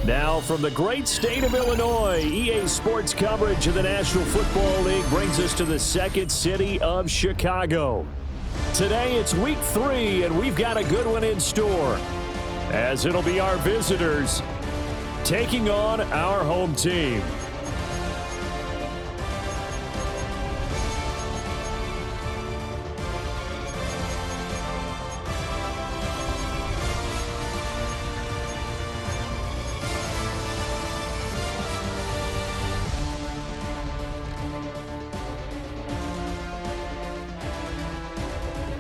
Now, from the great state of Illinois, EA Sports coverage of the National Football League brings us to the second city of Chicago. Today, it's week 3, and we've got a good one in store, as it'll be our visitors taking on our home team.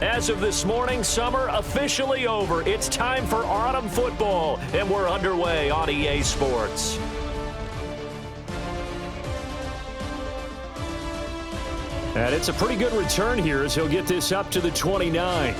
As of this morning, summer officially over. It's time for autumn football, and we're underway on EA Sports. And it's a pretty good return here as he'll get this up to the 29.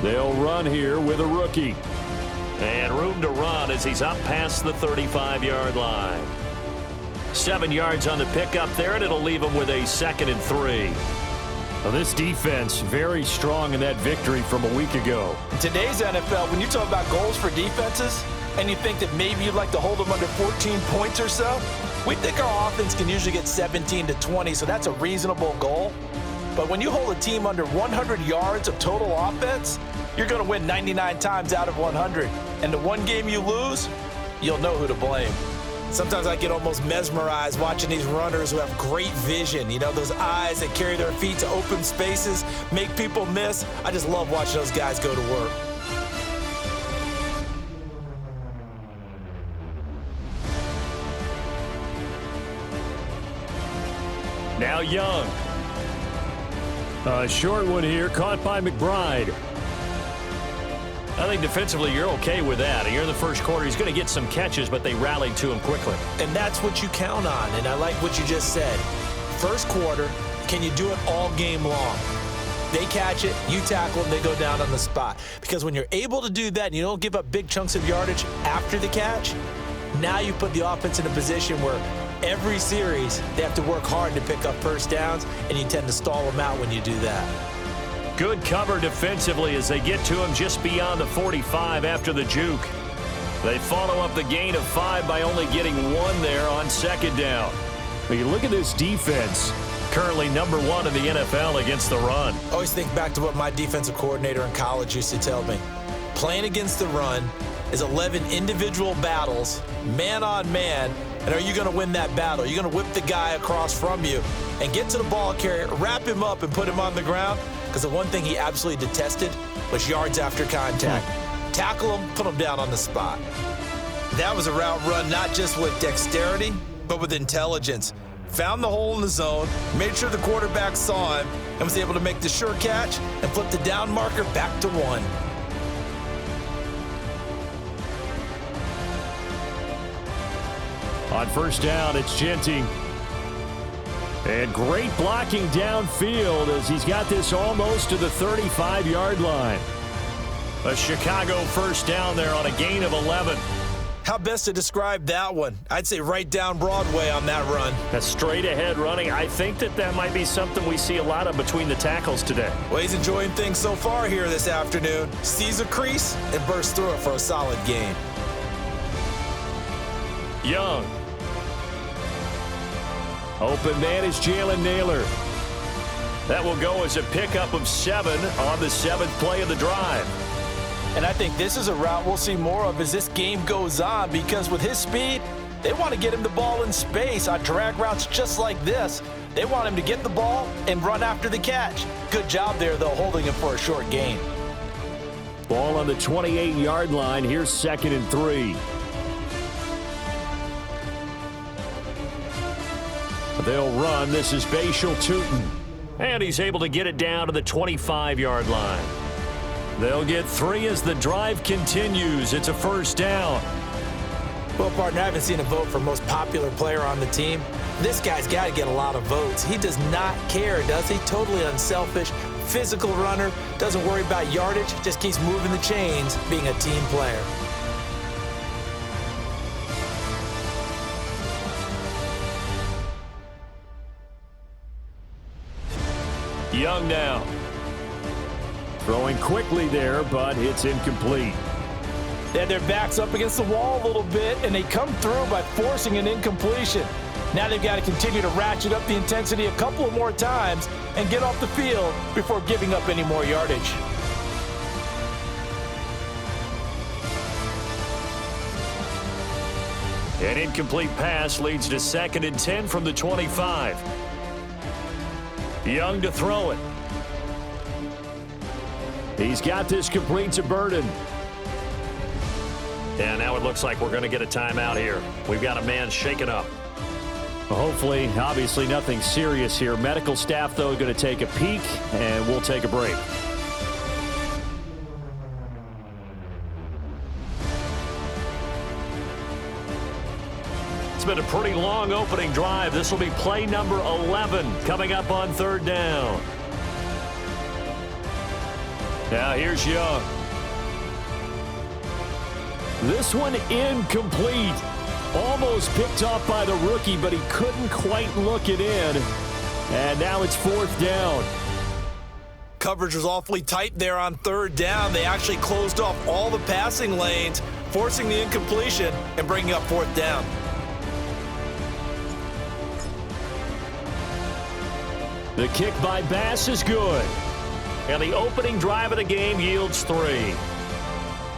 They'll run here with a rookie. And room to run as he's up past the 35-yard line. 7 yards on the pickup there, and it'll leave him with a 2nd and 3. Well, this defense very strong in that victory from a week ago. In today's NFL, when you talk about goals for defenses, and you think that maybe you'd like to hold them under 14 points or so, we think our offense can usually get 17 to 20, so that's a reasonable goal. But when you hold a team under 100 yards of total offense, you're going to win 99 times out of 100. And the one game you lose, you'll know who to blame. Sometimes I get almost mesmerized watching these runners who have great vision. You know, those eyes that carry their feet to open spaces, make people miss. I just love watching those guys go to work. Now Young. A short one here, caught by McBride. I think defensively you're okay with that. Here in the first quarter, he's going to get some catches, but they rallied to him quickly. And that's what you count on, and I like what you just said. First quarter, can you do it all game long? They catch it, you tackle them, they go down on the spot. Because when you're able to do that and you don't give up big chunks of yardage after the catch, now you put the offense in a position where every series they have to work hard to pick up first downs, and you tend to stall them out when you do that. Good cover defensively as they get to him just beyond the 45 after the juke. They follow up the gain of 5 by only getting 1 there on 2nd down. But you look at this defense, currently number 1 in the NFL against the run. I always think back to what my defensive coordinator in college used to tell me. Playing against the run is 11 individual battles, man on man, and are you going to win that battle? You're going to whip the guy across from you and get to the ball carrier, wrap him up, and put him on the ground. Because the one thing he absolutely detested was yards after contact. Tackle him, put him down on the spot. That was a route run not just with dexterity, but with intelligence. Found the hole in the zone, made sure the quarterback saw him, and was able to make the sure catch and flip the down marker back to 1. On first down, it's Genty. And great blocking downfield as he's got this almost to the 35-yard line. A Chicago first down there on a gain of 11. How best to describe that one? I'd say right down Broadway on that run. A straight-ahead running. I think that might be something we see a lot of between the tackles today. Well, he's enjoying things so far here this afternoon. Sees a crease and bursts through it for a solid gain. Young. Open man is Jalen Naylor. That will go as a pickup of 7 on the 7th play of the drive. And I think this is a route we'll see more of as this game goes on, because with his speed, they want to get him the ball in space on drag routes just like this. They want him to get the ball and run after the catch. Good job there, though, holding him for a short gain. Ball on the 28-yard line. Here's 2nd and 3. They'll run. This is Bashal Tootin. And he's able to get it down to the 25-yard line. They'll get 3 as the drive continues. It's a 1st down. Well, partner, I haven't seen a vote for most popular player on the team. This guy's got to get a lot of votes. He does not care, does he? Totally unselfish, physical runner, doesn't worry about yardage, just keeps moving the chains, being a team player. Young now. Throwing quickly there, but it's incomplete. They had their backs up against the wall a little bit, and they come through by forcing an incompletion. Now they've got to continue to ratchet up the intensity a couple of more times and get off the field before giving up any more yardage. An incomplete pass leads to 2nd and 10 from the 25. Young to throw it. He's got this complete to Burden. And now it looks like we're going to get a timeout here. We've got a man shaken up. Hopefully, obviously nothing serious here. Medical staff, though, going to take a peek, and we'll take a break. It's been a pretty long opening drive. This will be play number 11 coming up on 3rd down. Now here's Young. This one incomplete. Almost picked off by the rookie, but he couldn't quite look it in. And now it's 4th down. Coverage was awfully tight there on 3rd down. They actually closed off all the passing lanes, forcing the incompletion and bringing up 4th down. The kick by Bass is good. And the opening drive of the game yields 3.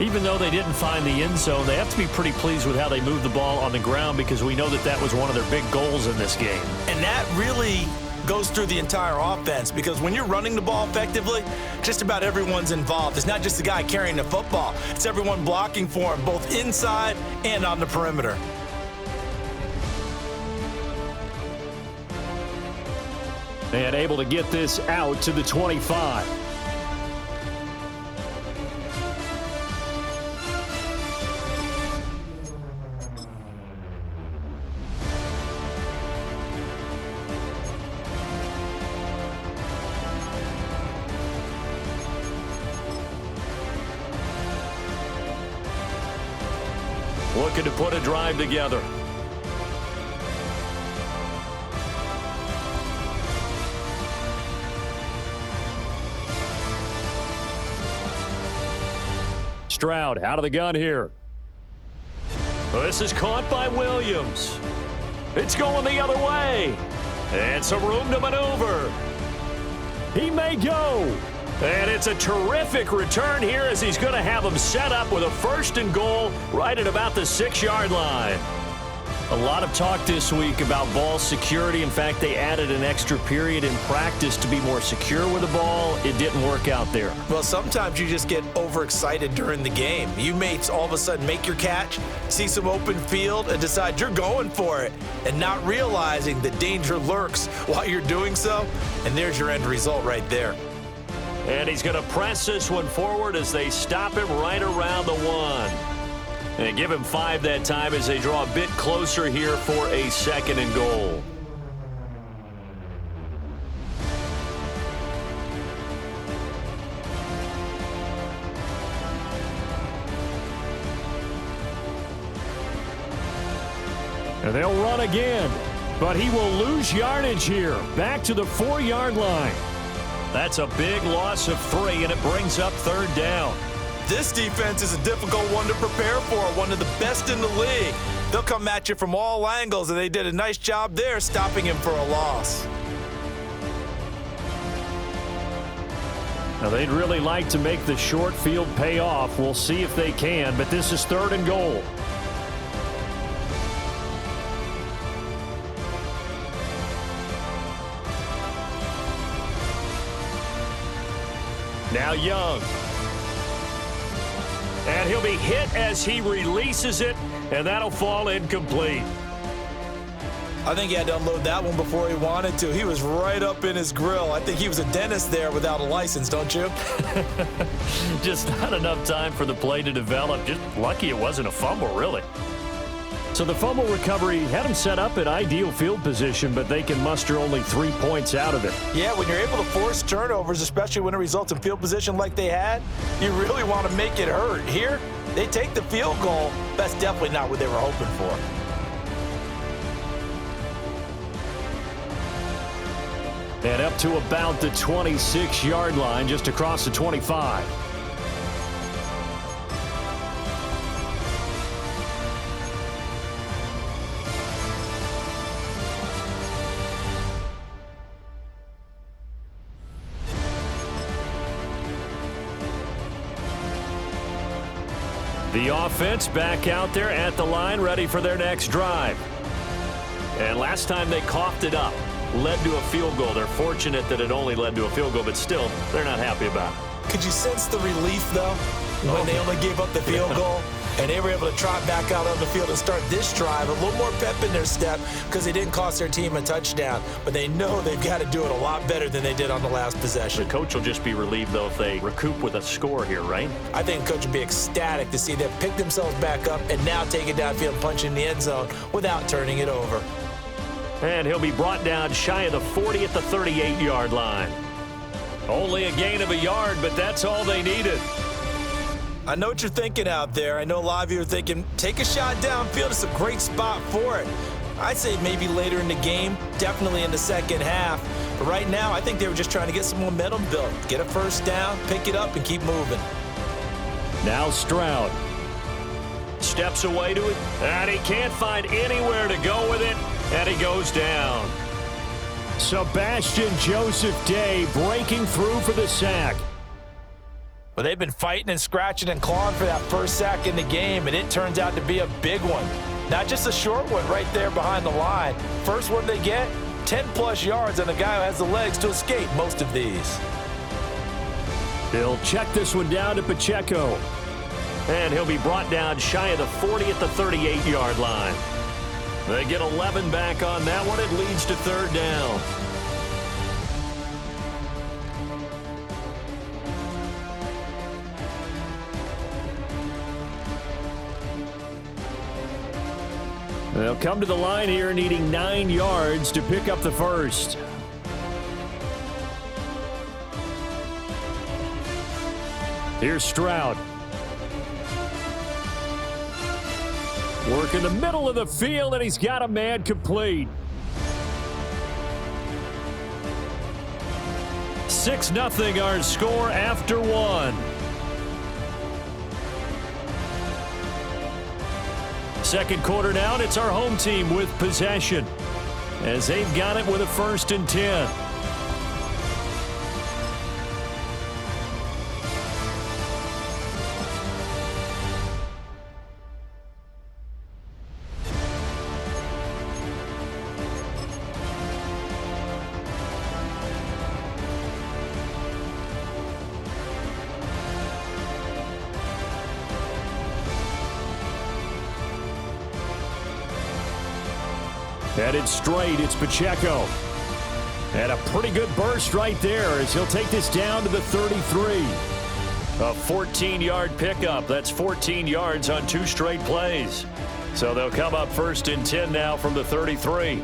Even though they didn't find the end zone, they have to be pretty pleased with how they moved the ball on the ground because we know that that was one of their big goals in this game. And that really goes through the entire offense because when you're running the ball effectively, just about everyone's involved. It's not just the guy carrying the football. It's everyone blocking for him, both inside and on the perimeter. And able to get this out to the 25. Looking to put a drive together. Stroud out of the gun here. This is caught by Williams. It's going the other way. And some room to maneuver. He may go. And it's a terrific return here as he's going to have him set up with a 1st and goal right at about the 6-yard line. A lot of talk this week about ball security. In fact, they added an extra period in practice to be more secure with the ball. It didn't work out there. Well, sometimes you just get overexcited during the game. You may all of a sudden make your catch, see some open field, and decide you're going for it, and not realizing the danger lurks while you're doing so. And there's your end result right there. And he's going to press this one forward as they stop him right around the 1. And give him 5 that time as they draw a bit closer here for a 2nd and goal. And they'll run again, but he will lose yardage here. Back to the 4-yard line. That's a big loss of 3, and it brings up 3rd down. This defense is a difficult one to prepare for, one of the best in the league. They'll come at you from all angles, and they did a nice job there stopping him for a loss. Now, they'd really like to make the short field pay off. We'll see if they can, but this is 3rd and goal. Now Young. And he'll be hit as he releases it, and that'll fall incomplete. I think he had to unload that one before he wanted to. He was right up in his grill. I think he was a dentist there without a license, don't you? Just not enough time for the play to develop. Just lucky it wasn't a fumble, really. So the fumble recovery had them set up at ideal field position, but they can muster only 3 points out of it. Yeah, when you're able to force turnovers, especially when it results in field position like they had, you really want to make it hurt. Here, they take the field goal. That's definitely not what they were hoping for. And up to about the 26-yard line, just across the 25. The offense back out there at the line, ready for their next drive. And last time they coughed it up, led to a field goal. They're fortunate that it only led to a field goal, but still, they're not happy about it. Could you sense the relief, though, when they only gave up the field goal? And they were able to trot back out on the field and start this drive. A little more pep in their step because they didn't cost their team a touchdown. But they know they've got to do it a lot better than they did on the last possession. The coach will just be relieved, though, if they recoup with a score here, right? I think the coach would be ecstatic to see them pick themselves back up and now take it downfield and punch in the end zone without turning it over. And he'll be brought down shy of the 40 at the 38-yard line. Only a gain of a yard, but that's all they needed. I know what you're thinking out there. I know a lot of you are thinking, take a shot downfield. It's a great spot for it. I'd say maybe later in the game, definitely in the second half. But right now, I think they were just trying to get some momentum built. Get a first down, pick it up, and keep moving. Now Stroud steps away to it, and he can't find anywhere to go with it, and he goes down. Sebastian Joseph Day breaking through for the sack. Well, they've been fighting and scratching and clawing for that first sack in the game, and it turns out to be a big one. Not just a short one right there behind the line. First one they get, 10-plus yards, and a guy who has the legs to escape most of these. They'll check this one down to Pacheco. And he'll be brought down shy of the 40 at the 38-yard line. They get 11 back on that one. It leads to third down. They'll come to the line here needing 9 yards to pick up the first. Here's Stroud. Work in the middle of the field, and he's got a man complete. 6-0 our score after one. Second quarter now, and it's our home team with possession as they've got it with a 1st and 10. Headed straight, it's Pacheco. And a pretty good burst right there as he'll take this down to the 33. A 14-yard pickup. That's 14 yards on 2 straight plays. So they'll come up 1st and 10 now from the 33.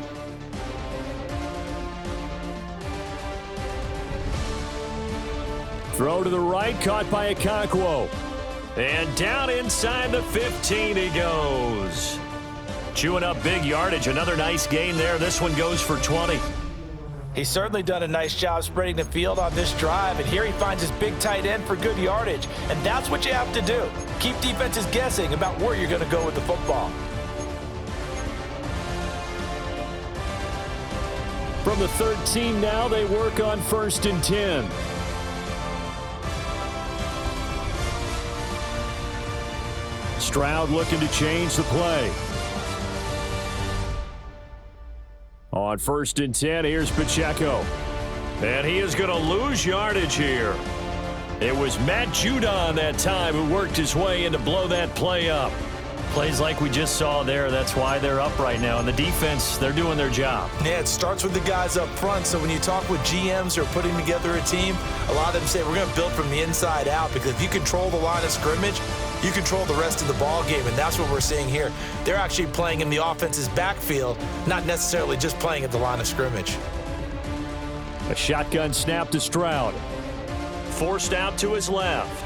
Throw to the right, caught by Okonkwo. And down inside the 15 he goes. Chewing up big yardage. Another nice gain there. This one goes for 20. He's certainly done a nice job spreading the field on this drive, and here he finds his big tight end for good yardage. And that's what you have to do. Keep defenses guessing about where you're going to go with the football. From the 13 now, they work on 1st and 10. Stroud looking to change the play. On 1st and 10, here's Pacheco. And he is going to lose yardage here. It was Matt Judon that time who worked his way in to blow that play up. Plays like we just saw there, that's why they're up right now. And the defense, they're doing their job. Yeah, it starts with the guys up front. So when you talk with GMs who are putting together a team, a lot of them say we're going to build from the inside out, because if you control the line of scrimmage, you control the rest of the ball game, and that's what we're seeing here. They're actually playing in the offense's backfield, not necessarily just playing at the line of scrimmage. A shotgun snap to Stroud. Forced out to his left.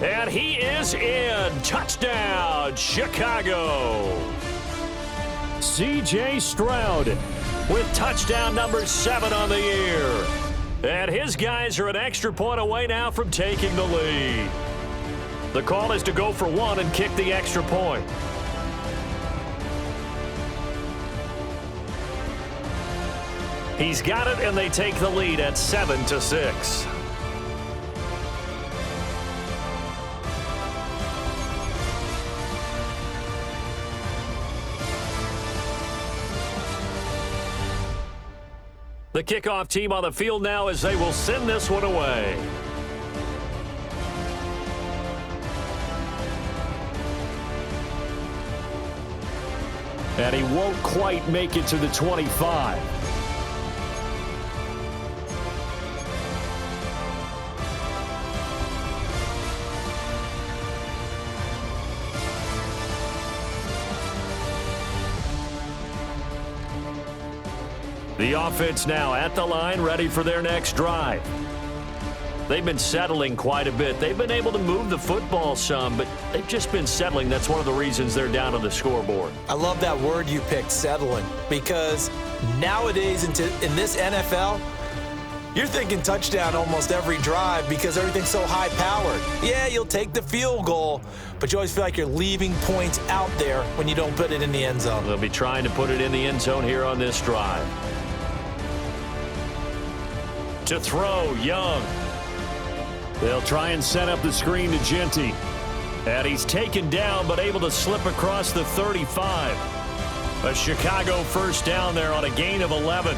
And he is in. Touchdown, Chicago. C.J. Stroud with touchdown number 7 on the year. And his guys are an extra point away now from taking the lead. The call is to go for 1 and kick the extra point. He's got it, and they take the lead at 7-6. The kickoff team on the field now as they will send this one away. And he won't quite make it to the 25. The offense now at the line, ready for their next drive. They've been settling quite a bit. They've been able to move the football some, but they've just been settling. That's one of the reasons they're down on the scoreboard. I love that word you picked, settling, because nowadays in this NFL, you're thinking touchdown almost every drive because everything's so high-powered. Yeah, you'll take the field goal, but you always feel like you're leaving points out there when you don't put it in the end zone. They'll be trying to put it in the end zone here on this drive. To throw, Young. They'll try and set up the screen to Genty. And he's taken down, but able to slip across the 35. A Chicago first down there on a gain of 11.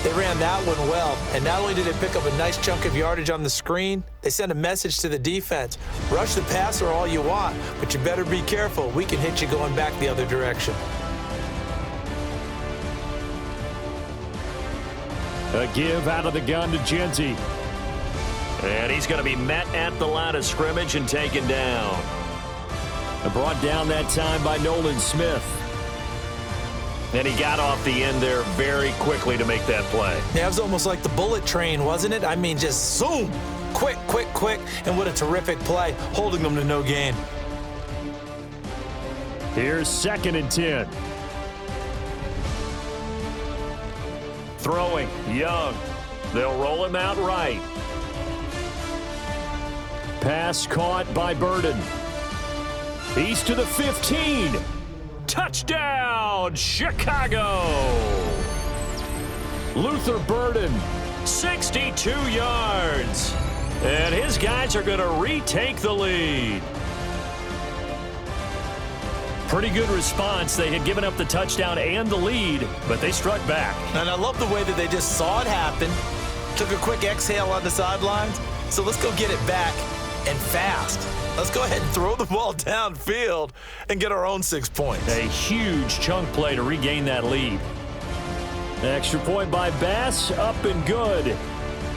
They ran that one well, and not only did they pick up a nice chunk of yardage on the screen, they sent a message to the defense. Rush the passer all you want, but you better be careful. We can hit you going back the other direction. A give out of the gun to Genty. And he's going to be met at the line of scrimmage and taken down. Brought down that time by Nolan Smith. And he got off the end there very quickly to make that play. Yeah, it was almost like the bullet train, wasn't it? I mean, just zoom, quick, quick, quick, and what a terrific play, holding them to no gain. Here's 2nd and 10. Throwing, Young. They'll roll him out right. Pass caught by Burden. He's to the 15. Touchdown, Chicago! Luther Burden, 62 yards. And his guys are going to retake the lead. Pretty good response. They had given up the touchdown and the lead, but they struck back. And I love the way that they just saw it happen, took a quick exhale on the sidelines. So let's go get it back and fast. Let's go ahead and throw the ball downfield and get our own 6 points. A huge chunk play to regain that lead. Extra point by Bass, up and good.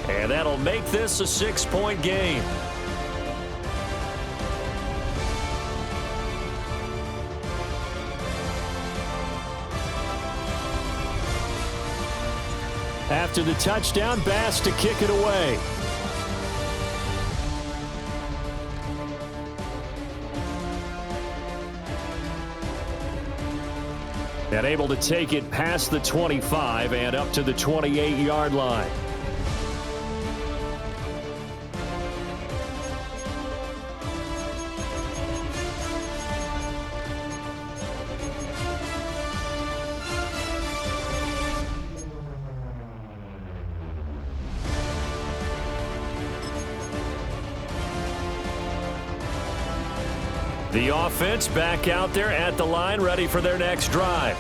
And that'll make this a 6-point game. After the touchdown, Bass to kick it away. And able to take it past the 25 and up to the 28-yard line. The offense back out there at the line, ready for their next drive.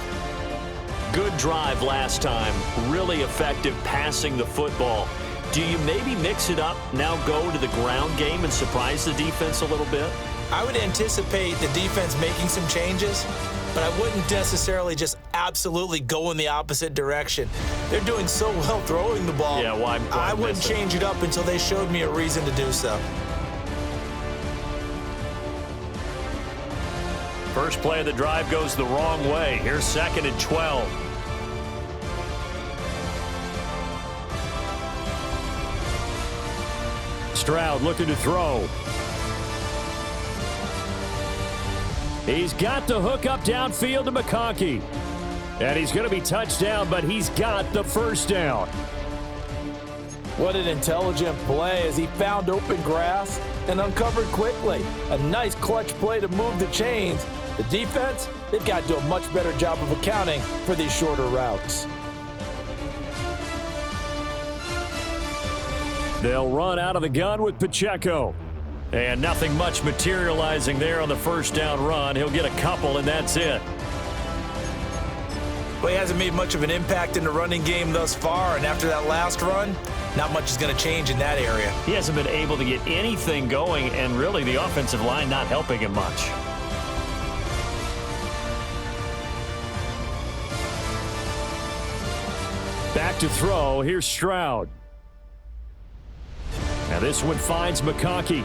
Good drive last time. Really effective passing the football. Do you maybe mix it up, now go to the ground game and surprise the defense a little bit? I would anticipate the defense making some changes, but I wouldn't necessarily just absolutely go in the opposite direction. They're doing so well throwing the ball. Yeah, why I wouldn't change it up until they showed me a reason to do so. First play of the drive goes the wrong way. Here's 2nd and 12. Stroud looking to throw. He's got the hook up downfield to McConkey. And he's going to be touched down, but he's got the first down. What an intelligent play as he found open grass and uncovered quickly. A nice clutch play to move the chains. The defense, they've got to do a much better job of accounting for these shorter routes. They'll run out of the gun with Pacheco. And nothing much materializing there on the first down run. He'll get a couple, and that's it. Well, he hasn't made much of an impact in the running game thus far, and after that last run, not much is going to change in that area. He hasn't been able to get anything going, and really the offensive line not helping him much. Back to throw. Here's Stroud. Now this one finds McConkey.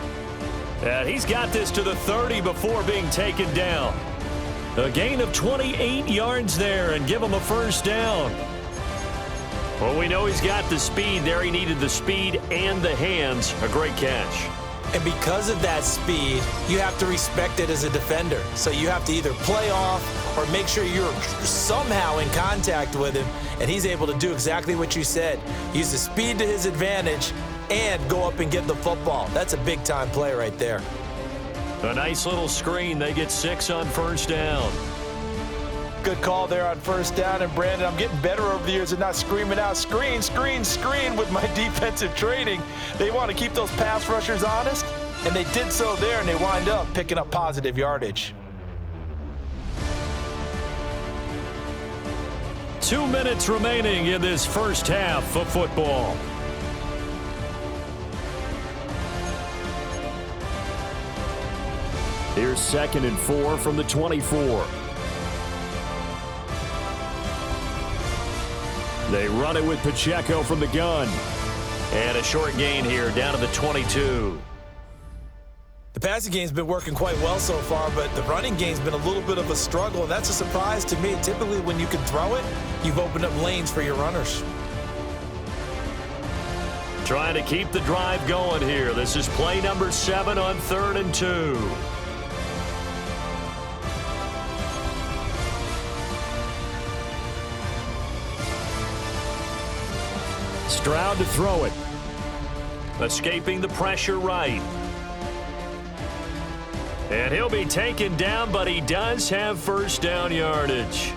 And he's got this to the 30 before being taken down. A gain of 28 yards there and give him a first down. Well, we know he's got the speed there. He needed the speed and the hands. A great catch. And because of that speed, you have to respect it as a defender. So you have to either play off or make sure you're somehow in contact with him. And he's able to do exactly what you said. Use the speed to his advantage and go up and get the football. That's a big-time play right there. A nice little screen. They get 6 on first down. Good call there on first down. And, Brandon, I'm getting better over the years and not screaming out, screen, screen, screen with my defensive training. They want to keep those pass rushers honest, and they did so there, and they wind up picking up positive yardage. 2 minutes remaining in this first half of football. Here's 2nd and 4 from the 24. They run it with Pacheco from the gun. And a short gain here down to the 22. The passing game's been working quite well so far, but the running game's been a little bit of a struggle, and that's a surprise to me. Typically, when you can throw it, you've opened up lanes for your runners. Trying to keep the drive going here. This is play number 7 on 3rd and 2. Stroud to throw it. Escaping the pressure right. And he'll be taken down, but he does have first down yardage.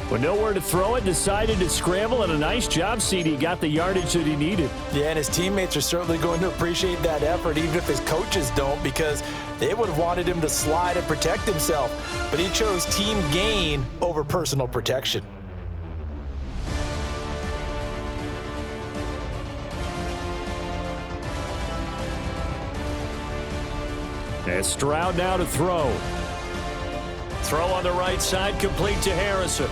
With nowhere to throw it, decided to scramble, and a nice job, CD. Got the yardage that he needed. Yeah, and his teammates are certainly going to appreciate that effort, even if his coaches don't, because they would have wanted him to slide and protect himself. But he chose team gain over personal protection. And Stroud now to throw. Throw on the right side, complete to Harrison.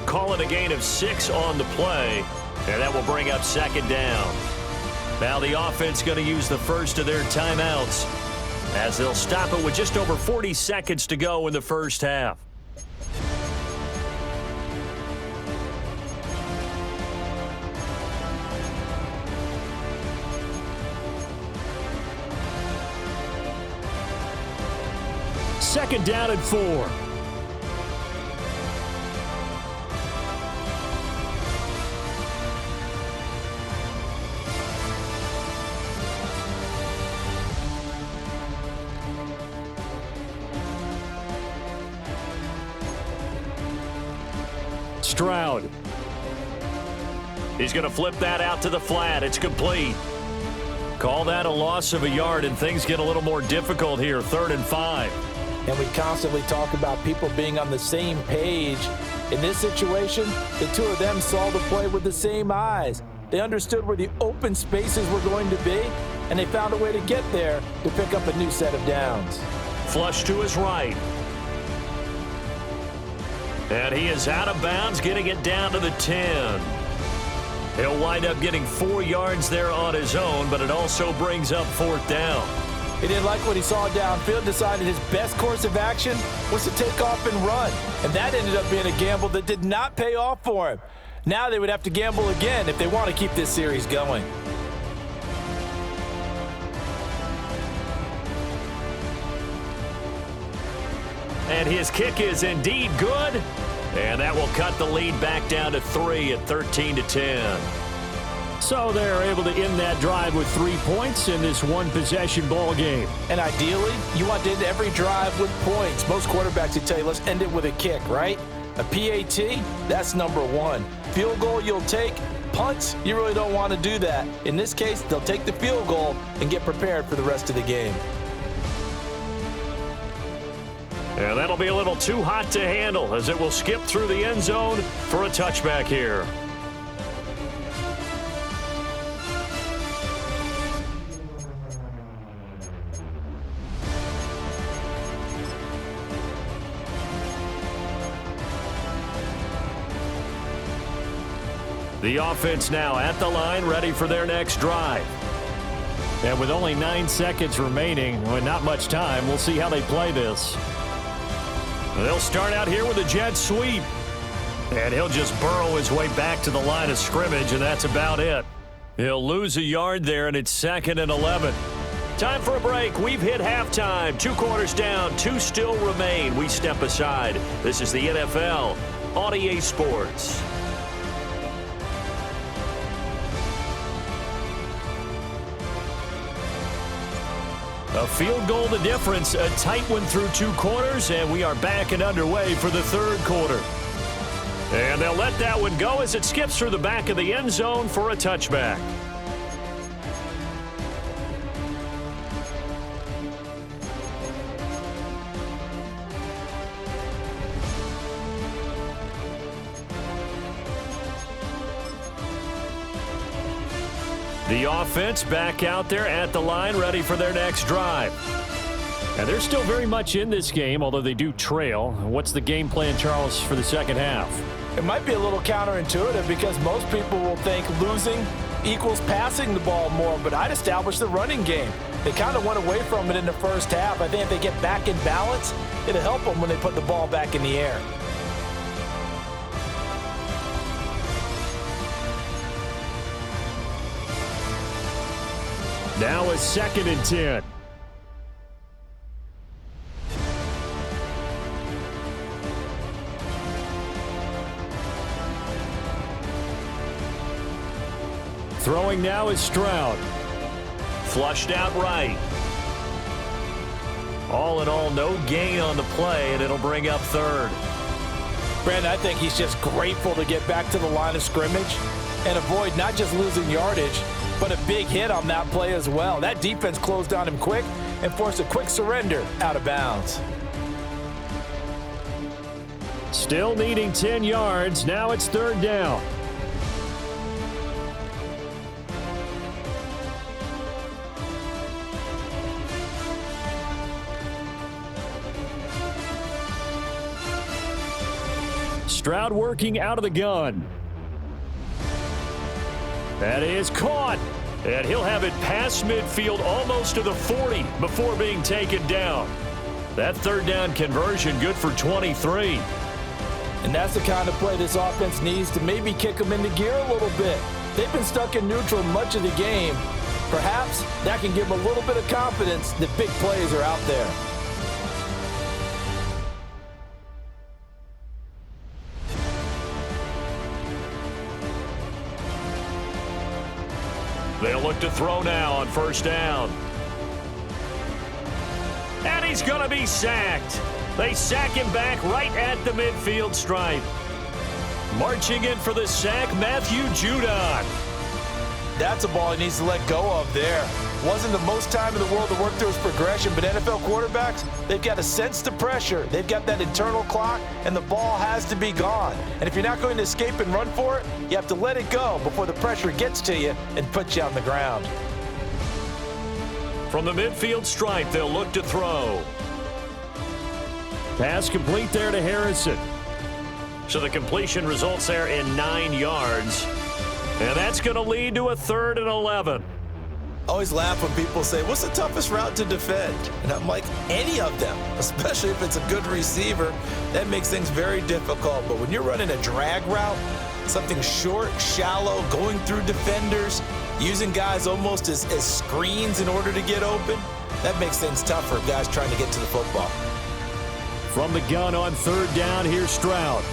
Call it a gain of 6 on the play, and that will bring up 2nd down. Now the offense going to use the first of their timeouts as they'll stop it with just over 40 seconds to go in the first half. Second down and 4. Stroud. He's going to flip that out to the flat. It's complete. Call that a loss of a yard, and things get a little more difficult here. 3rd and 5. And we constantly talk about people being on the same page. In this situation, the two of them saw the play with the same eyes. They understood where the open spaces were going to be, and they found a way to get there to pick up a new set of downs. Flush to his right. And he is out of bounds, getting it down to the 10. He'll wind up getting 4 yards there on his own, but it also brings up 4th down. He didn't like what he saw downfield, decided his best course of action was to take off and run. And that ended up being a gamble that did not pay off for him. Now they would have to gamble again if they want to keep this series going. And his kick is indeed good. And that will cut the lead back down to 3 at 13-10. So they're able to end that drive with 3 points in this one-possession ball game. And ideally, you want to end every drive with points. Most quarterbacks would tell you, let's end it with a kick, right? A PAT, that's number 1. Field goal you'll take. Punts, you really don't want to do that. In this case, they'll take the field goal and get prepared for the rest of the game. And that'll be a little too hot to handle as it will skip through the end zone for a touchback here. The offense now at the line, ready for their next drive. And with only 9 seconds remaining, with not much time, we'll see how they play this. They'll start out here with a jet sweep. And he'll just burrow his way back to the line of scrimmage, and that's about it. He'll lose a yard there, and it's 2nd and 11. Time for a break. We've hit halftime. 2 quarters down, 2 still remain. We step aside. This is the NFL on EA Sports. A field goal the difference, a tight one through 2 quarters, and we are back and underway for the 3rd quarter. And they'll let that one go as it skips through the back of the end zone for a touchback. The offense back out there at the line, ready for their next drive. And they're still very much in this game, although they do trail. What's the game plan, Charles, for the second half? It might be a little counterintuitive because most people will think losing equals passing the ball more, but I'd establish the running game. They kind of went away from it in the first half. I think if they get back in balance, it'll help them when they put the ball back in the air. Now a 2nd and 10. Throwing now is Stroud. Flushed out right. All in all, no gain on the play, and it'll bring up 3rd. Brandon, I think he's just grateful to get back to the line of scrimmage and avoid not just losing yardage, but a big hit on that play as well. That defense closed on him quick and forced a quick surrender out of bounds. Still needing 10 yards. Now it's 3rd down. Stroud working out of the gun. That is caught. And he'll have it past midfield almost to the 40 before being taken down. That 3rd down conversion good for 23. And that's the kind of play this offense needs to maybe kick them into gear a little bit. They've been stuck in neutral much of the game. Perhaps that can give them a little bit of confidence that big plays are out there. They'll look to throw now on 1st down. And he's going to be sacked. They sack him back right at the midfield stripe. Marching in for the sack, Matthew Judon. That's a ball he needs to let go of there. Wasn't the most time in the world to work through his progression, but NFL quarterbacks, they've got to sense the pressure. They've got that internal clock, and the ball has to be gone. And if you're not going to escape and run for it, you have to let it go before the pressure gets to you and puts you on the ground. From the midfield stripe, they'll look to throw. Pass complete there to Harrison. So the completion results there in 9 yards. And that's going to lead to a 3rd and 11. Always laugh when people say, what's the toughest route to defend? And I'm like, any of them, especially if it's a good receiver. That makes things very difficult. But when you're running a drag route, something short, shallow, going through defenders, using guys almost as screens in order to get open, that makes things tough for guys trying to get to the football. From the gun on 3rd down, here's Stroud.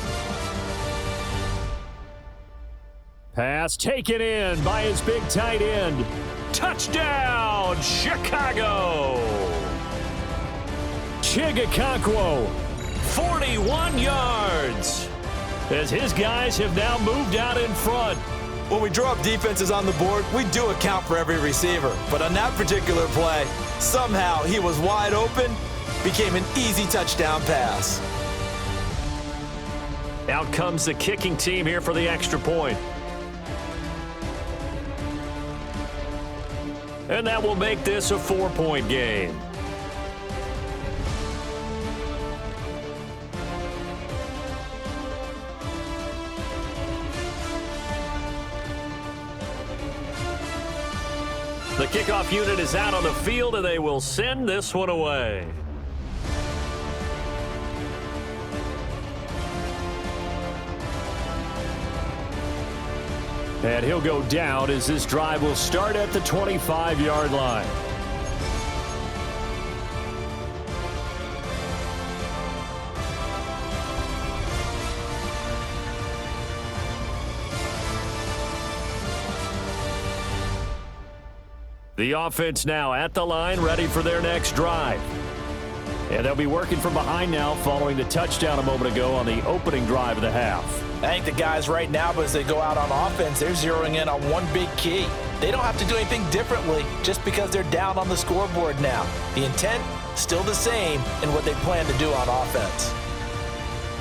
Pass taken in by his big tight end. Touchdown, Chicago! Chigakonkwo, 41 yards, as his guys have now moved out in front. When we draw up defenses on the board, we do account for every receiver. But on that particular play, somehow he was wide open, became an easy touchdown pass. Out comes the kicking team here for the extra point. And that will make this a 4-point game. The kickoff unit is out on the field, and they will send this one away. And he'll go down as this drive will start at the 25-yard line. The offense now at the line, ready for their next drive. And they'll be working from behind now following the touchdown a moment ago on the opening drive of the half. I think the guys right now, as they go out on offense, they're zeroing in on one big key. They don't have to do anything differently just because they're down on the scoreboard now. The intent, still the same in what they plan to do on offense.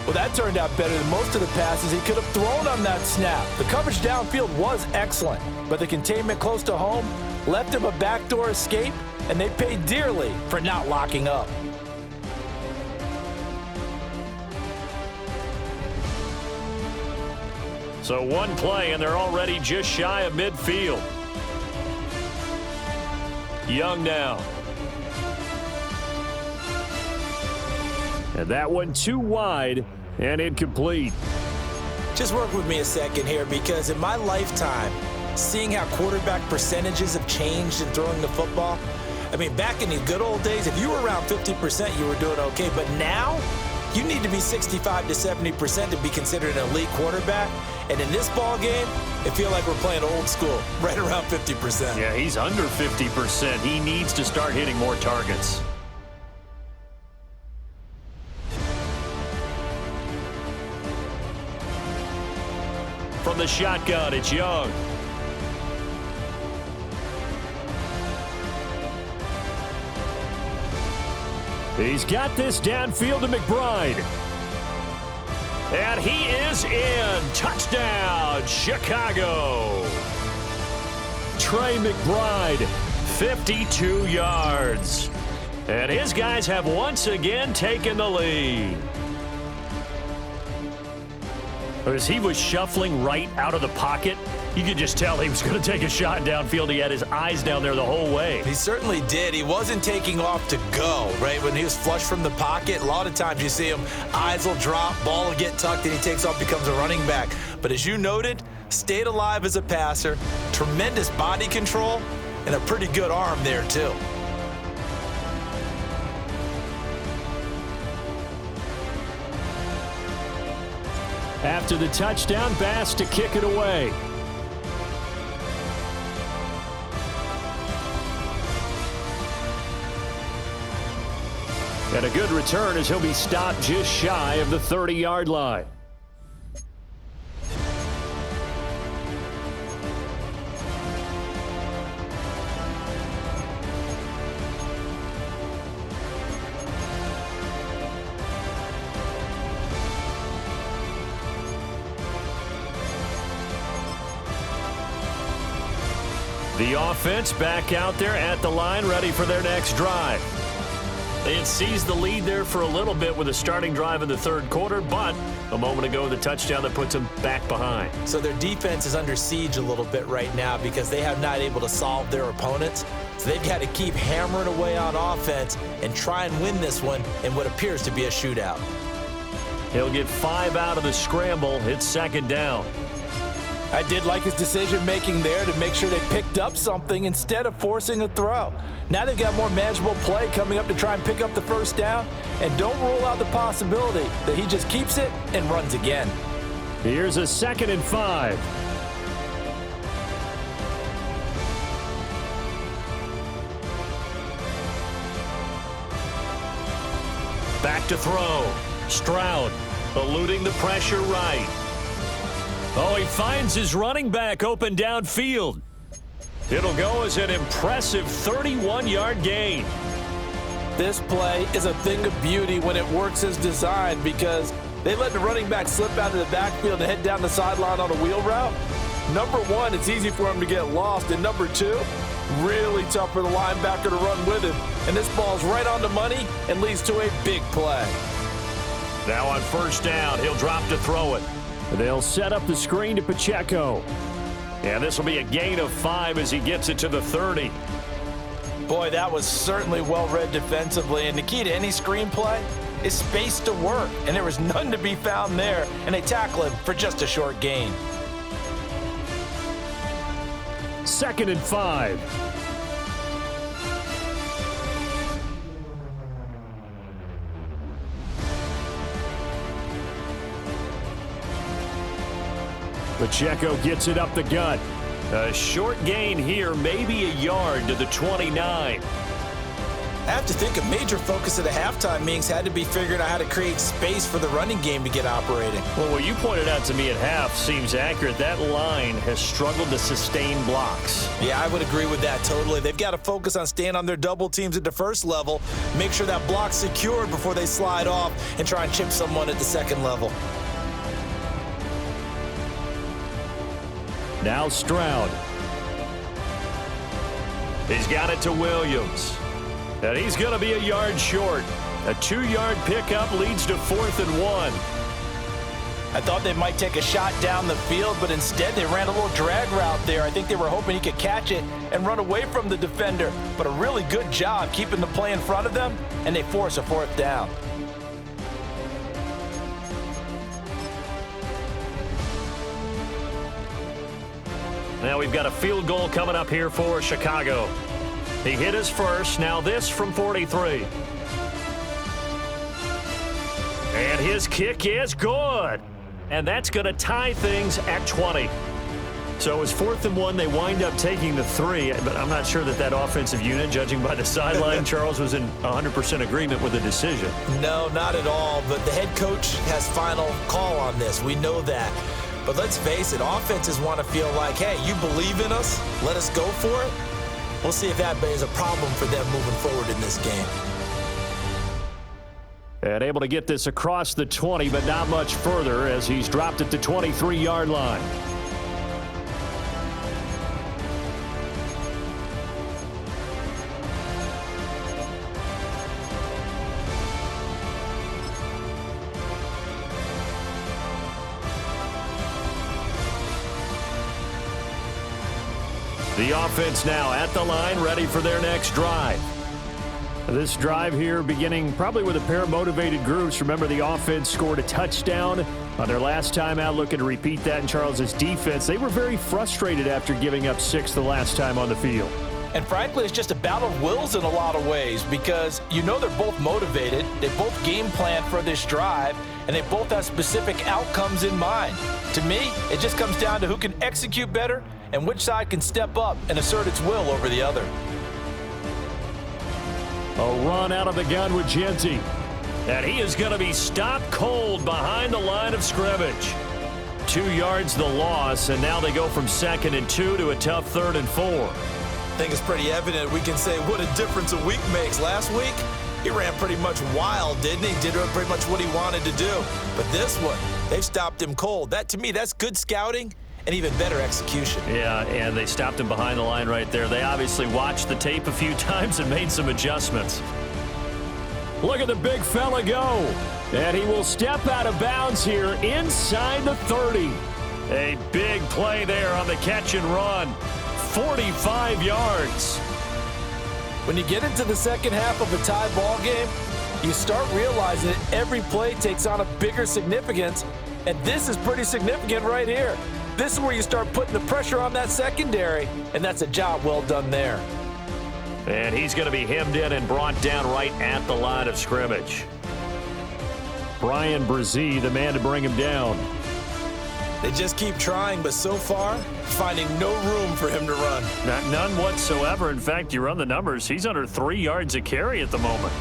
Well, that turned out better than most of the passes he could have thrown on that snap. The coverage downfield was excellent, but the containment close to home left him a backdoor escape, and they paid dearly for not locking up. So one play, and they're already just shy of midfield. Young now. And that one too wide and incomplete. Just work with me a second here, because in my lifetime, seeing how quarterback percentages have changed in throwing the football, I mean, back in the good old days, if you were around 50%, you were doing okay. But now, you need to be 65 to 70% to be considered an elite quarterback. And in this ball game, I feel like we're playing old school, right around 50%. Yeah, he's under 50%. He needs to start hitting more targets. From the shotgun, it's Young. He's got this downfield to McBride. And he is in. Touchdown, Chicago. Trey McBride, 52 yards. And his guys have once again taken the lead. As he was shuffling right out of the pocket, you could just tell he was going to take a shot downfield. He had his eyes down there the whole way. He certainly did. He wasn't taking off to go, right? When he was flush from the pocket, a lot of times you see him, eyes will drop, ball will get tucked, and he takes off, becomes a running back. But as you noted, stayed alive as a passer, tremendous body control, and a pretty good arm there, too. After the touchdown, Bass to kick it away. And a good return as he'll be stopped just shy of the 30-yard line. The offense back out there at the line, ready for their next drive. They had seized the lead there for a little bit with a starting drive in the third quarter, but a moment ago, the touchdown that puts them back behind. So their defense is under siege a little bit right now because they have not able to solve their opponents. So they've got to keep hammering away on offense and try and win this one in what appears to be a shootout. He'll get 5 out of the scramble. It's second down. I did like his decision-making there to make sure they picked up something instead of forcing a throw. Now they've got more manageable play coming up to try and pick up the first down, and don't rule out the possibility that he just keeps it and runs again. Here's a 2nd and 5. Back to throw. Stroud eluding the pressure right. Oh, he finds his running back open downfield. It'll go as an impressive 31-yard gain. This play is a thing of beauty when it works as designed because they let the running back slip out of the backfield and head down the sideline on a wheel route. Number one, it's easy for him to get lost. And number two, really tough for the linebacker to run with him. And this ball's right on the money and leads to a big play. Now on first down, he'll drop to throw it. They'll set up the screen to Pacheco. And this will be a gain of 5 as he gets it to the 30. Boy, that was certainly well-read defensively. And the key to any screenplay is space to work. And there was none to be found there. And they tackle him for just a short gain. 2nd and 5. Pacheco gets it up the gut. A short gain here, maybe a yard to the 29. I have to think a major focus of the halftime meetings had to be figuring out how to create space for the running game to get operating. Well, what you pointed out to me at half seems accurate. That line has struggled to sustain blocks. Yeah, I would agree with that totally. They've got to focus on staying on their double teams at the first level, make sure that block's secured before they slide off and try and chip someone at the second level. Now Stroud. He's got it to Williams. And he's going to be a yard short. A 2-yard pickup leads to 4th and 1. I thought they might take a shot down the field, but instead they ran a little drag route there. I think they were hoping he could catch it and run away from the defender. But a really good job keeping the play in front of them, and they force a 4th down. Now we've got a field goal coming up here for Chicago. He hit his first. Now this from 43. And his kick is good. And that's going to tie things at 20. So it's 4th and 1. They wind up taking the 3. But I'm not sure that offensive unit, judging by the sideline, Charles, was in 100% agreement with the decision. No, not at all. But the head coach has final call on this. We know that. But let's face it, offenses want to feel like, hey, you believe in us, let us go for it. We'll see if that is a problem for them moving forward in this game. And able to get this across the 20, but not much further as he's dropped at the 23-yard line. The offense now at the line, ready for their next drive. This drive here beginning probably with a pair of motivated groups. Remember, the offense scored a touchdown on their last time out, looking to repeat that in Charles's defense. They were very frustrated after giving up 6 the last time on the field. And frankly, it's just a battle of wills in a lot of ways because you know they're both motivated, they both game plan for this drive, and they both have specific outcomes in mind. To me, it just comes down to who can execute better and which side can step up and assert its will over the other. A run out of the gun with Genty. And he is going to be stopped cold behind the line of scrimmage. 2 yards the loss, and now they go from 2nd and 2 to a tough 3rd and 4. I think it's pretty evident we can say what a difference a week makes. Last week, he ran pretty much wild, didn't he? Did pretty much what he wanted to do. But this one, they've stopped him cold. That, to me, that's good scouting and even better execution. Yeah, and they stopped him behind the line right there. They obviously watched the tape a few times and made some adjustments. Look at the big fella go. And he will step out of bounds here inside the 30. A big play there on the catch and run. 45 yards. When you get into the second half of a tie ball game, you start realizing that every play takes on a bigger significance, and this is pretty significant right here. This is where you start putting the pressure on that secondary, and that's a job well done there. And he's going to be hemmed in and brought down right at the line of scrimmage. Brian Brzee, the man to bring him down. They just keep trying, but so far, finding no room for him to run. None whatsoever. In fact, you run the numbers, he's under 3 yards a carry at the moment.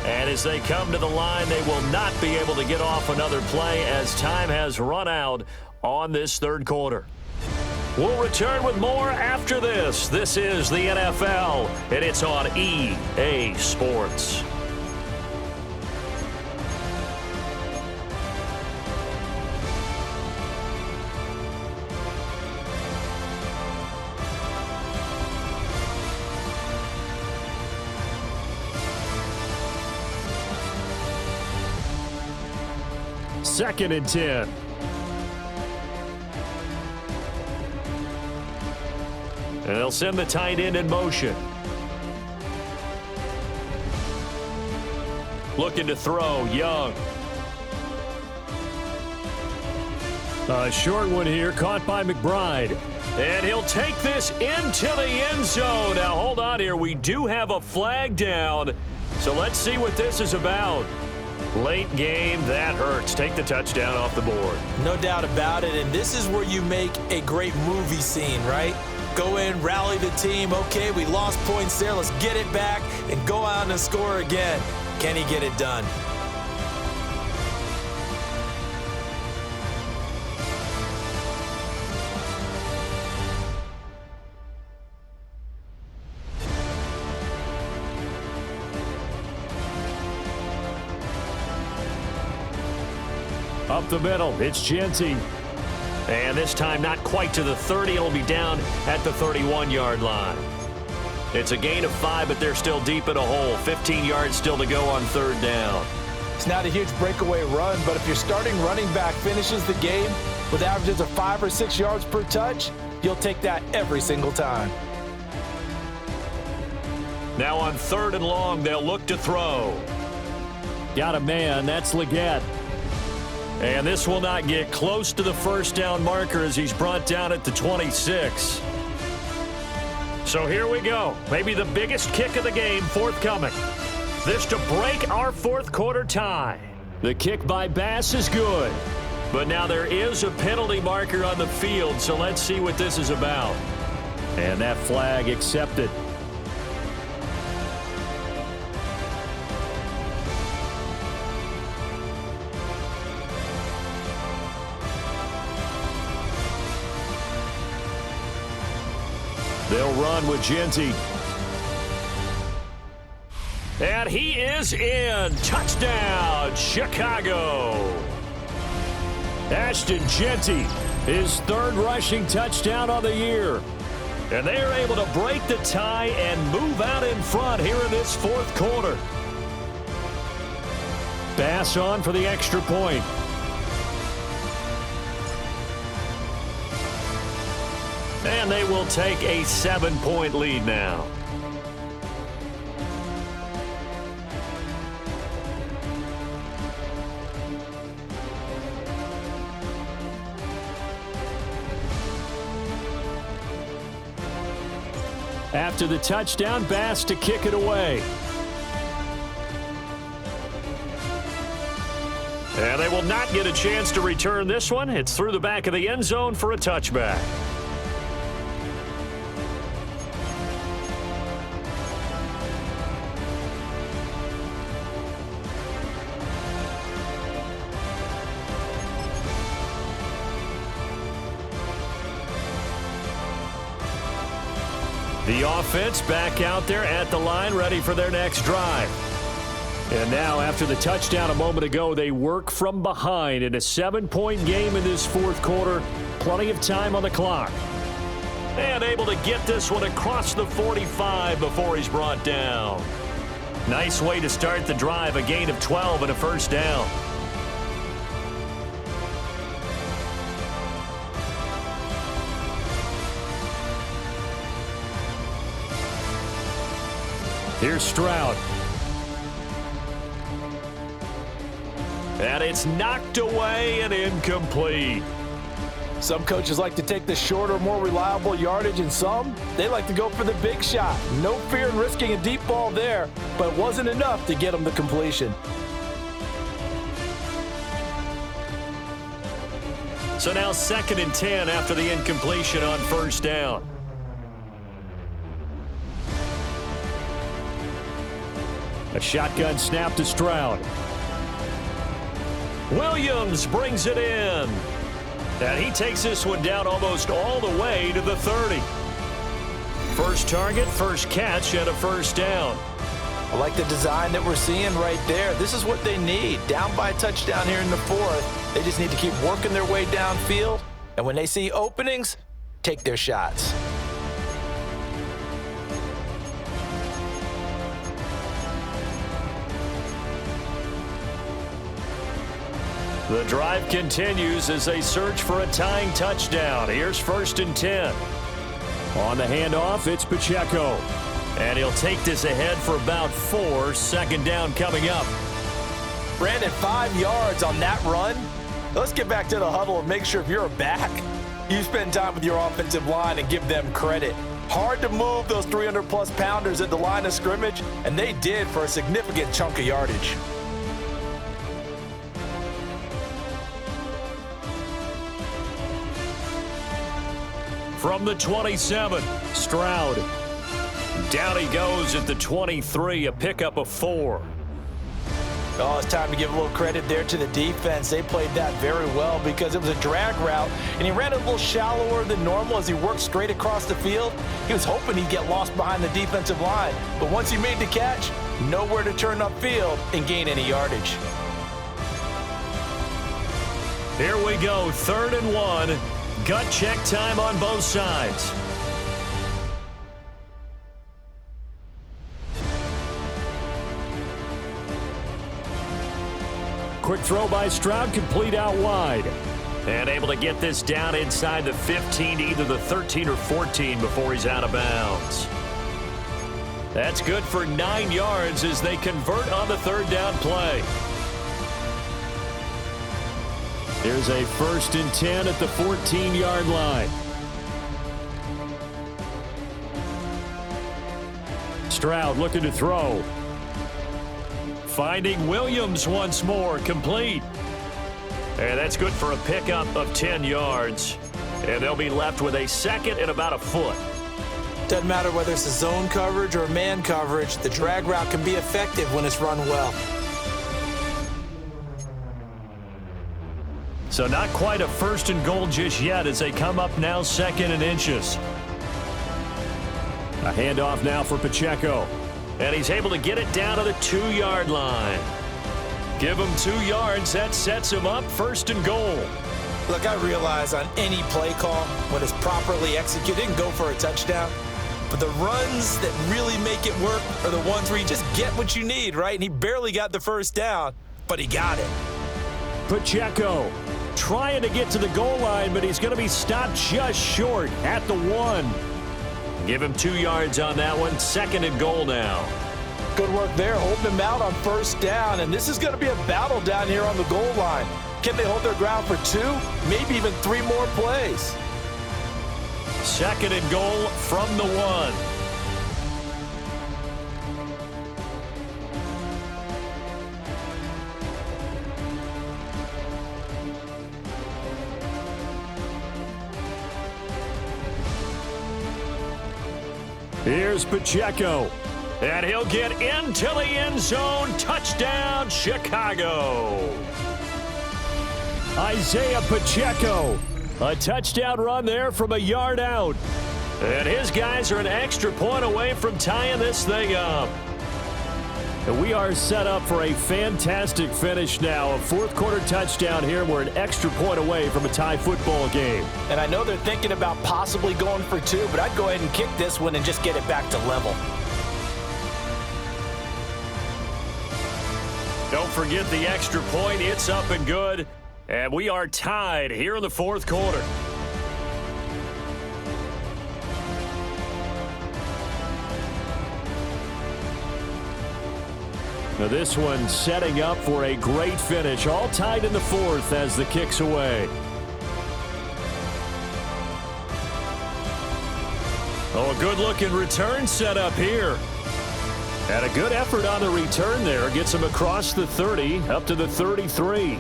And as they come to the line, they will not be able to get off another play as time has run out on this third quarter. We'll return with more after this. This is the NFL, and it's on EA Sports. Second and 10. And they'll send the tight end in motion. Looking to throw, Young. A short one here, caught by McBride. And he'll take this into the end zone. Now, hold on here. We do have a flag down. So let's see what this is about. Late game, that hurts. Take the touchdown off the board. No doubt about it, and this is where you make a great movie scene, right? Go in, rally the team. Okay, we lost points there. Let's get it back and go out and score again. Can he get it done? Up the middle, it's Genty. And this time not quite to the 30. It'll be down at the 31-yard line. It's a gain of 5, but they're still deep in a hole. 15 yards still to go on third down. It's not a huge breakaway run, but if your starting running back finishes the game with averages of 5 or 6 yards per touch, you'll take that every single time. Now on third and long, they'll look to throw. Got a man, that's Leggett. And this will not get close to the first down marker as he's brought down at the 26. So here we go. Maybe the biggest kick of the game forthcoming. This to break our fourth quarter tie. The kick by Bass is good. But now there is a penalty marker on the field, so let's see what this is about. And that flag accepted. They'll run with Genty. And he is in. Touchdown, Chicago. Ashton Genty, his third rushing touchdown on the year. And they are able to break the tie and move out in front here in this fourth quarter. Bass on for the extra point. And they will take a 7-point lead now. After the touchdown, Bass to kick it away. And they will not get a chance to return this one. It's through the back of the end zone for a touchback. The offense back out there at the line, ready for their next drive. And now, after the touchdown a moment ago, they work from behind in a 7-point game in this fourth quarter. Plenty of time on the clock. And able to get this one across the 45 before he's brought down. Nice way to start the drive, a gain of 12 and a first down. Here's Stroud. And it's knocked away and incomplete. Some coaches like to take the shorter, more reliable yardage, and some, they like to go for the big shot. No fear in risking a deep ball there, but it wasn't enough to get them the completion. So now 2nd and 10 after the incompletion on first down. A shotgun snap to Stroud. Williams brings it in. And he takes this one down almost all the way to the 30. First target, first catch, and a first down. I like the design that we're seeing right there. This is what they need. Down by a touchdown here in the fourth. They just need to keep working their way downfield. And when they see openings, take their shots. The drive continues as they search for a tying touchdown. Here's 1st and 10. On the handoff, it's Pacheco. And he'll take this ahead for about 4. Second down coming up. Brandon, 5 yards on that run. Let's get back to the huddle and make sure if you're a back, you spend time with your offensive line and give them credit. Hard to move those 300-plus pounders at the line of scrimmage, and they did for a significant chunk of yardage. From the 27, Stroud. Down he goes at the 23, a pickup of 4. Oh, it's time to give a little credit there to the defense. They played that very well because it was a drag route, and he ran a little shallower than normal as he worked straight across the field. He was hoping he'd get lost behind the defensive line, but once he made the catch, nowhere to turn upfield and gain any yardage. Here we go, 3rd and 1. Gut check time on both sides. Quick throw by Stroud, complete out wide. And able to get this down inside the 15, either the 13 or 14 before he's out of bounds. That's good for 9 yards as they convert on the 3rd down play. Here's a 1st and 10 at the 14-yard line. Stroud looking to throw. Finding Williams once more, complete. And that's good for a pickup of 10 yards. And they'll be left with a 2nd and about a foot. Doesn't matter whether it's a zone coverage or man coverage, the drag route can be effective when it's run well. So not quite a 1st and goal just yet as they come up now 2nd and inches. A handoff now for Pacheco. And he's able to get it down to the 2-yard line. Give him 2 yards. That sets him up 1st and goal. Look, I realize on any play call, when it's properly executed, it can go for a touchdown. But the runs that really make it work are the ones where you just get what you need, right? And he barely got the 1st down, but he got it. Pacheco trying to get to the goal line, but he's going to be stopped just short at the 1. Give him 2 yards on that one. 2nd and goal now. Good work there, holding him out on 1st down, and this is going to be a battle down here on the goal line. Can they hold their ground for 2, maybe even 3 more plays? 2nd and goal from the 1. Here's Pacheco, and he'll get into the end zone. Touchdown, Chicago. Isaiah Pacheco, a touchdown run there from a yard out. And his guys are an extra point away from tying this thing up. And we are set up for a fantastic finish now. A fourth-quarter touchdown here. We're an extra point away from a tie football game. And I know they're thinking about possibly going for two, but I'd go ahead and kick this one and just get it back to level. Don't forget the extra point. It's up and good. And we are tied here in the fourth quarter. Now this one setting up for a great finish. All tied in the fourth as the kick's away. Oh, a good-looking return set up here. And a good effort on the return there. Gets him across the 30, up to the 33.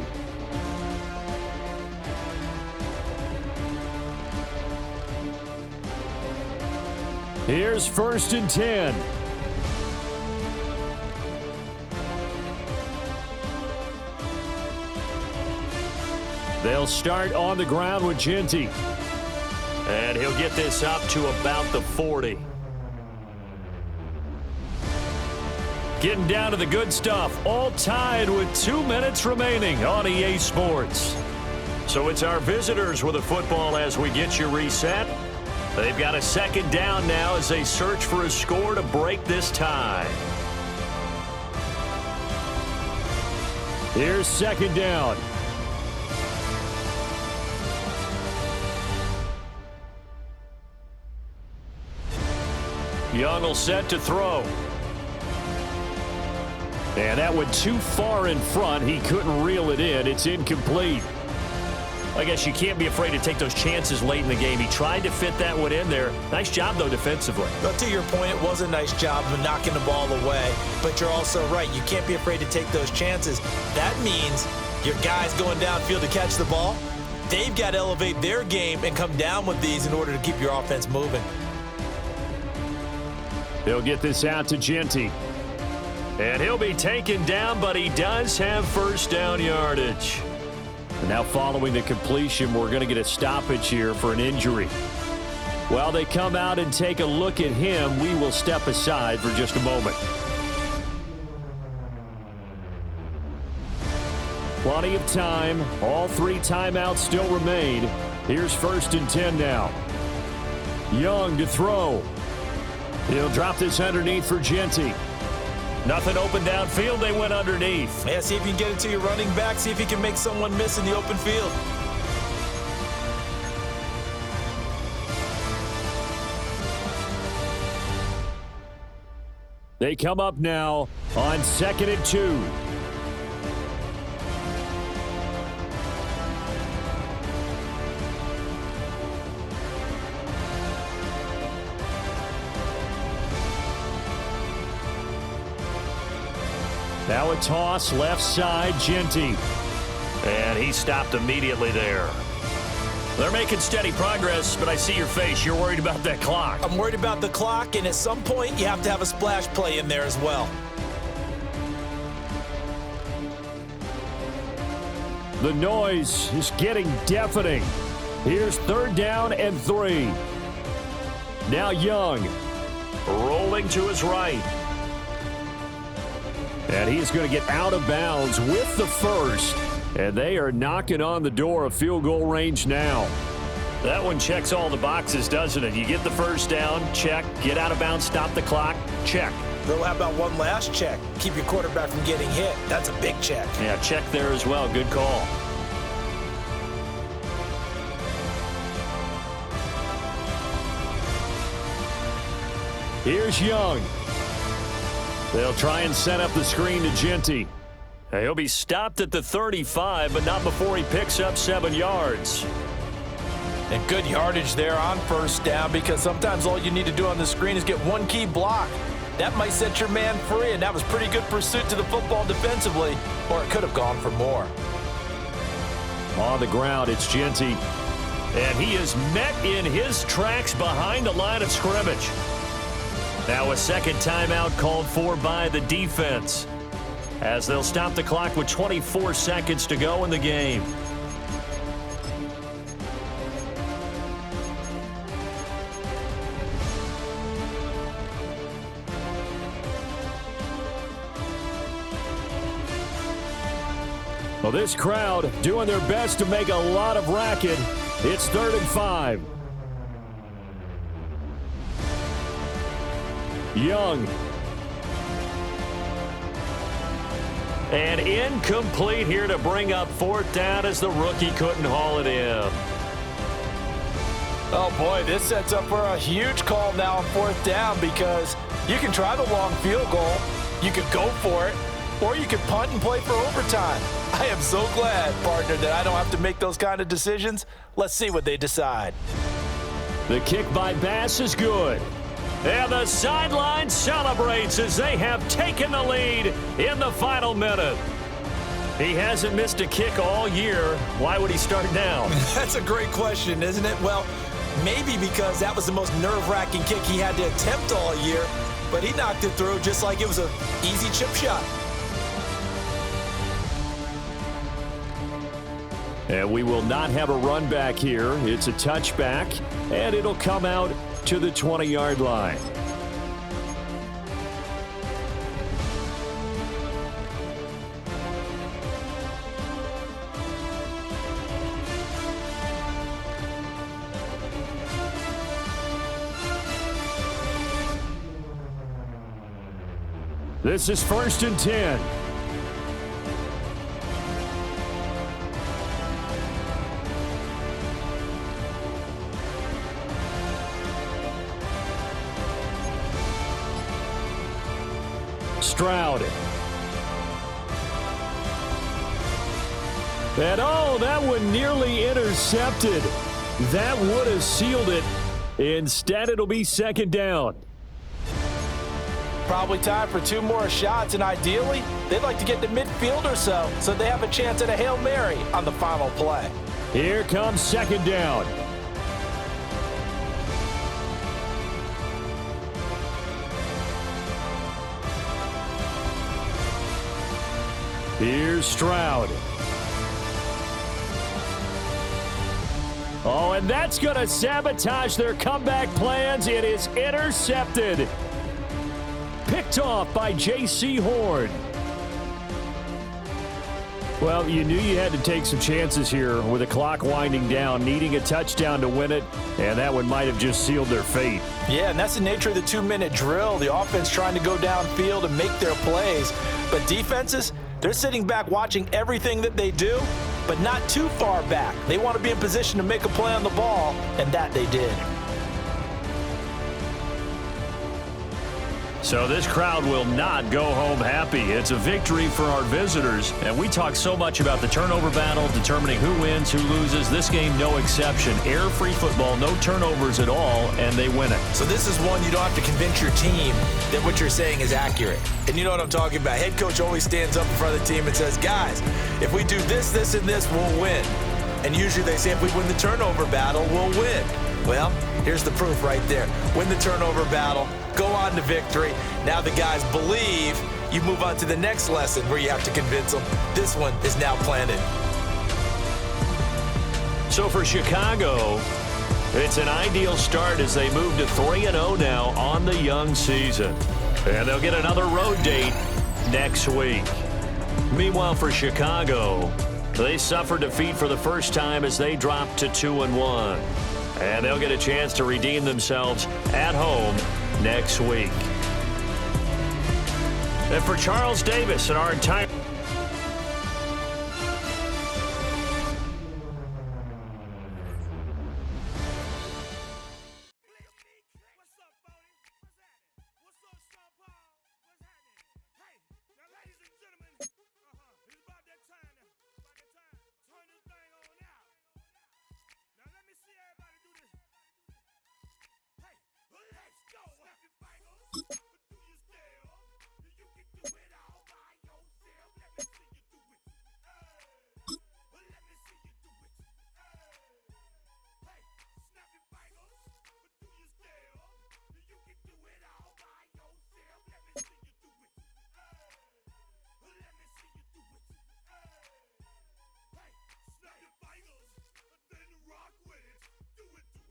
Here's 1st and 10. They'll start on the ground with Genty. And he'll get this up to about the 40. Getting down to the good stuff. All tied with 2 minutes remaining on EA Sports. So it's our visitors with the football as we get you reset. They've got a second down now as they search for a score to break this tie. Here's 2nd down. Young will set to throw. And that went too far in front. He couldn't reel it in. It's incomplete. I guess you can't be afraid to take those chances late in the game. He tried to fit that one in there. Nice job, though, defensively. But to your point, it was a nice job of knocking the ball away. But you're also right. You can't be afraid to take those chances. That means your guys going downfield to catch the ball, they've got to elevate their game and come down with these in order to keep your offense moving. He'll get this out to Genty. And he'll be taken down, but he does have first down yardage. And now following the completion, we're going to get a stoppage here for an injury. While they come out and take a look at him, we will step aside for just a moment. Plenty of time. All 3 timeouts still remain. Here's 1st and 10 now. Young to throw. He'll drop this underneath for Genty. Nothing open downfield. They went underneath. Yeah, see if you can get it to your running back. See if you can make someone miss in the open field. They come up now on 2nd and 2. Now a toss, left side, Genty. And he stopped immediately there. They're making steady progress, but I see your face. You're worried about that clock. I'm worried about the clock, and at some point, you have to have a splash play in there as well. The noise is getting deafening. Here's 3rd down and 3. Now Young, rolling to his right. And he's going to get out of bounds with the first. And they are knocking on the door of field goal range now. That one checks all the boxes, doesn't it? You get the first down, check. Get out of bounds, stop the clock, check. Though, how about one last check? Keep your quarterback from getting hit. That's a big check. Yeah, check there as well. Good call. Here's Young. They'll try and set up the screen to Genty. He'll be stopped at the 35, but not before he picks up 7 yards. And good yardage there on 1st down, because sometimes all you need to do on the screen is get one key block. That might set your man free, and that was pretty good pursuit to the football defensively, or it could have gone for more. On the ground, it's Genty. And he is met in his tracks behind the line of scrimmage. Now a second timeout called for by the defense, as they'll stop the clock with 24 seconds to go in the game. Well, this crowd doing their best to make a lot of racket. It's 3rd and 5. Young. And incomplete here to bring up 4th down as the rookie couldn't haul it in. Oh, boy, this sets up for a huge call now on 4th down because you can try the long field goal, you could go for it, or you could punt and play for overtime. I am so glad, partner, that I don't have to make those kind of decisions. Let's see what they decide. The kick by Bass is good. And the sideline celebrates as they have taken the lead in the final minute. He hasn't missed a kick all year. Why would he start now? That's a great question, isn't it? Well, maybe because that was the most nerve-wracking kick he had to attempt all year, but he knocked it through just like it was an easy chip shot. And we will not have a run back here. It's a touchback, and it'll come out to the 20-yard line. This is 1st and 10. Stroud. And oh, that one nearly intercepted. That would have sealed it. Instead, it'll be 2nd down. Probably time for 2 more shots, and ideally, they'd like to get to midfield or so they have a chance at a Hail Mary on the final play. Here comes 2nd down. Here's Stroud. Oh, and that's going to sabotage their comeback plans. It is intercepted. Picked off by J.C. Horn. Well, you knew you had to take some chances here with the clock winding down, needing a touchdown to win it, and that one might have just sealed their fate. Yeah, and that's the nature of the 2-minute drill. The offense trying to go downfield and make their plays. But defenses, they're sitting back watching everything that they do, but not too far back. They want to be in position to make a play on the ball, and that they did. So this crowd will not go home happy. It's a victory for our visitors. And we talk so much about the turnover battle, determining who wins, who loses. This game, no exception. Air-free football, no turnovers at all, and they win it. So this is one you don't have to convince your team that what you're saying is accurate. And you know what I'm talking about. Head coach always stands up in front of the team and says, guys, if we do this, this, and this, we'll win. And usually they say if we win the turnover battle, we'll win. Well, here's the proof right there. Win the turnover battle, go on to victory. Now the guys believe. You move on to the next lesson where you have to convince them. This one is now planted. So for Chicago, it's an ideal start as they move to 3-0 now on the young season. And they'll get another road date next week. Meanwhile, for Chicago, they suffered defeat for the first time as they dropped to 2-1. And they'll get a chance to redeem themselves at home next week. And for Charles Davis and our entire